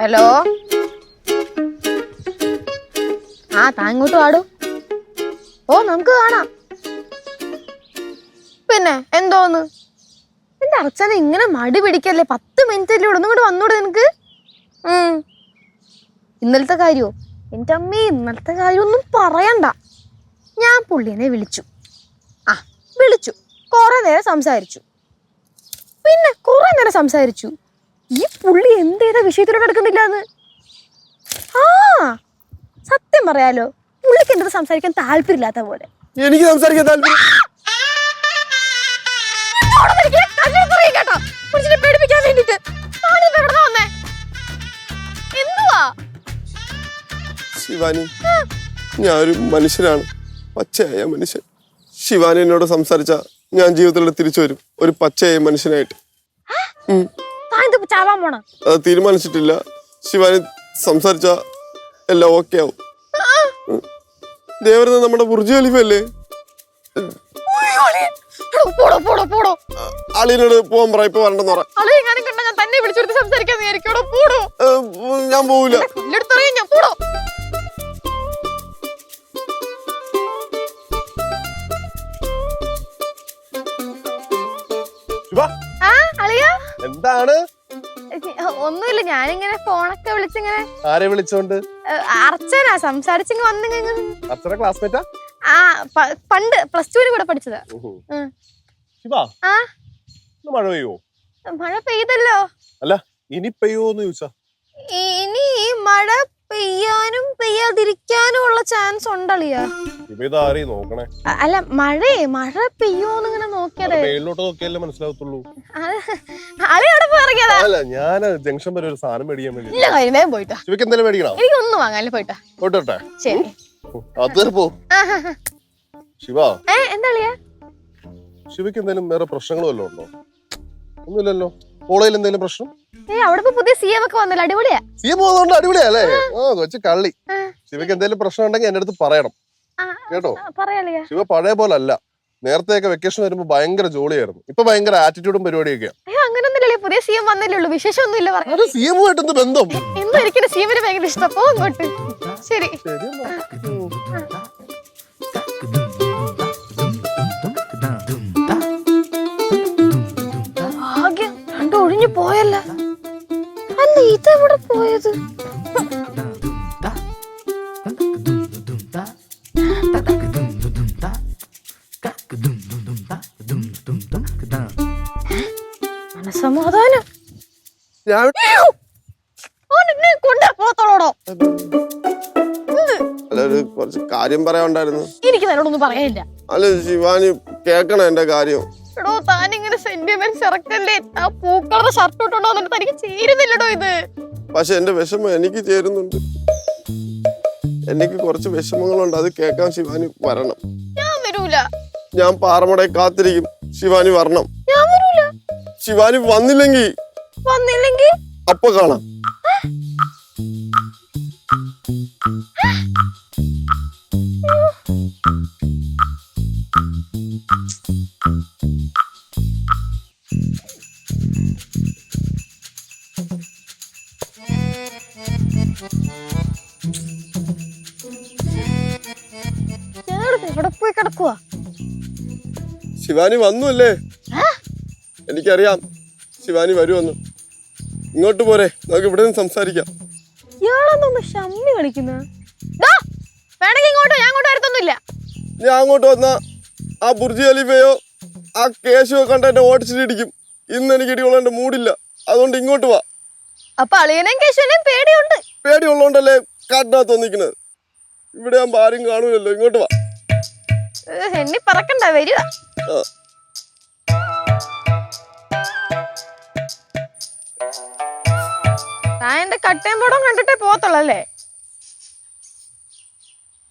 Hello ആ താങ്ങോട്ട് പാടൂ. ഓ നമുക്ക് കാണാം. പിന്നെ എന്തോന്ന് എന്റെ അർച്ചന ഇങ്ങനെ മടി പിടിക്കല്ലേ? 10 മിനിറ്റ് ഒന്നും കൂടെ വന്നൂടെ നിനക്ക്? ഇന്നലത്തെ കാര്യോ? എൻ്റെ അമ്മേ, ഇന്നലത്തെ കാര്യമൊന്നും പറയണ്ട. ഞാൻ പുള്ളിനെ വിളിച്ചു. വിളിച്ചു, കുറെ നേരം സംസാരിച്ചു. പിന്നെ കുറെ നേരം സംസാരിച്ചു. ഈ പുള്ളി എന്തേതാ വിഷയത്തിലോട്ട് എടുക്കുന്നില്ല എന്ന്. സത്യം പറയാലോ, പുള്ളിക്ക് എന്തത് സംസാരിക്കാൻ താല്പര്യമില്ലാത്ത പോലെ. എനിക്ക് സംസാരിക്കാൻ താല്പര്യം. ശിവാനി, ഞാനൊരു മനുഷ്യനാണ്, പച്ചയായ മനുഷ്യൻ. ശിവാനി എന്നോട് സംസാരിച്ച ഞാൻ ജീവിതത്തിൽ തിരിച്ചു വരും ഒരു പച്ചയായ മനുഷ്യനായിട്ട്. അത് തീരുമാനിച്ചിട്ടില്ല. ശിവാനി സംസാരിച്ച എല്ലാം ഓക്കെ ആവും. ദേവരത് നമ്മുടെ ബുർജ് ഖലീഫയല്ലേ? അളിയനോട് പോവാൻ പറ, ഇപ്പൊ വരണ്ടെന്ന് പറ. ഞാൻ പോവില്ല. എന്താണ്? ഒന്നുമില്ല, ഞാനിങ്ങനെ ഫോണൊക്കെ വിളിച്ചിങ്ങനെ. ആരെ വിളിച്ചോണ്ട്? അർച്ചന സംസാരിച്ചിങ്ങ് വന്നിങ്ങനെ. അർച്ചന ക്ലാസ്മേറ്റാ? പണ്ട് +2 കൂടെ പഠിച്ചതാ. മഴ പെയ്യോ? മഴ പെയ്തല്ലോ. അല്ല, ഇനി പെയ്യോന്ന് ചോദിച്ചാ? ഇനി മഴ പെയ്യാനും പെയ്യാതിരിക്കാനും ഉള്ള ചാൻസ് ഉണ്ടളിയാ. നോക്കണേ. അല്ല, മഴ പെയ്യോന്ന് ഇങ്ങനെ നോക്കിയതേ. മേളിലോട്ട് നോക്കിയാലേ മനസ്സിലാവത്തുള്ളൂ. അല്ല, ഞാൻ ജംഗ്ഷൻ വരെ ഒരു സാധനം മേടിക്കാൻ വേണ്ടി. ഇല്ല, കഴിഞ്ഞ പോയിട്ടാ. ശിവക്ക് എന്തെങ്കിലും മേടിക്കണോ? എനിക്കൊന്നും വാങ്ങാൻ പോയിട്ടാ. പോട്ടെ. ശരി. അത് പോ. ശിവ, എന്താളിയാ? ശിവക്ക് എന്തെങ്കിലും വേറെ പ്രശ്നങ്ങൾ വല്ലതും ഉണ്ടോ? ഒന്നുമില്ലല്ലോ. കോളേജിൽ എന്തെങ്കിലും പ്രശ്നം? അവിടെ പുതിയ CM ഒക്കെ വന്നല്ലോ, അടിപൊളിയാ. CM വന്നോണ്ട് അടിപൊളിയല്ലേ? കൊച്ചു കള്ളി. ശിവക്ക് എന്തെങ്കിലും പ്രശ്നം ഉണ്ടെങ്കിൽ എന്റെ അടുത്ത് പറയണം കേട്ടോ. ശിവ പഴയ പോലെ അല്ല. നേരത്തെയൊക്കെ വെക്കേഷൻ വരുമ്പോ ഭയങ്കര ജോളിയായിരുന്നു. ഇപ്പൊ ഭയങ്കര ആറ്റിറ്റ്യൂഡും പരിപാടിയൊക്കെയാ. അങ്ങനൊന്നുമില്ലല്ലേ, പുതിയ CM വന്നല്ലേ ഉള്ളൂ, വിശേഷമൊന്നുമില്ല. CM-ആയിട്ട് എന്ത് ബന്ധം? എന്താ എനിക്ക് CM-നെ ഭയങ്കര ഇഷ്ടം. പോ അങ്ങോട്ട്. ശരി. ഭാഗ്യം, രണ്ടും ഒഴിഞ്ഞു പോയല്ല. അല്ല, ഇതെവിടെ പോയത്? മനസമാധാനം കുറച്ച് കാര്യം പറയാനുണ്ടായിരുന്നു. എനിക്ക് തന്നോടൊന്നും പറയാനില്ല. അല്ല ശിവാനി, കേക്കണം എന്റെ കാര്യം. എടോ, താനിങ്ങനെ സെന്റിമെന്റ്സ് ഇറക്കല്ലേ. ആ പൂക്കളുടെ ഷർട്ട് ഇട്ടുണ്ടോ എന്നിട്ട് തനിക്ക് ചേരുന്നില്ലടോ ഇത്. പക്ഷെ എന്റെ വിഷമം എനിക്ക് ചേരുന്നുണ്ട്. എനിക്ക് കുറച്ച് വിഷമങ്ങളുണ്ട്, അത് കേൾക്കാൻ ശിവാനി വരണം. ഞാൻ വരൂല. ഞാൻ പാറമട കാത്തിരിക്കും. ശിവാനി വരണം. ഞാൻ വരൂല. ശിവാനി വന്നില്ലെങ്കിൽ അപ്പൊ കാണാം. ഇവിടെ പോയി കിടക്കുവാ. ശിവാനി വന്നു അല്ലേ? എനിക്കറിയാം ശിവാനി വരുമെന്ന്. ഇങ്ങോട്ട് പോരെ, നമുക്ക് ഇവിടെ നിന്ന് സംസാരിക്കാം. ഇയാളെന്തൊന്ന് ഷമ്മി കളിക്കുന്ന? ഞാൻ അങ്ങോട്ട് വന്നാ ആ ബുർജ് ഖലീഫയോ ആ കേശുവോ കണ്ട എന്നെ ഓടിച്ചിട്ടിടിക്കും. ഇന്ന് എനിക്ക് ഇടികൊള്ളേണ്ട മൂടില്ല, അതുകൊണ്ട് ഇങ്ങോട്ട് വാ. അപ്പൊ അളിയനെയും കേശുവിനെയും പേടിയുണ്ട്. പേടിയുള്ളോണ്ടല്ലേ കാട്ടിനകത്ത് വന്നിരിക്കുന്നത്. ഇവിടെ ആകുമ്പോ ആരും കാണൂലല്ലോ. ഇങ്ങോട്ട് വാ. എണ്ണി പറക്കണ്ട, വരിക. ഞാൻ എന്റെ കട്ടയും പടം കണ്ടിട്ടേ പോകത്തുള്ളല്ലേ?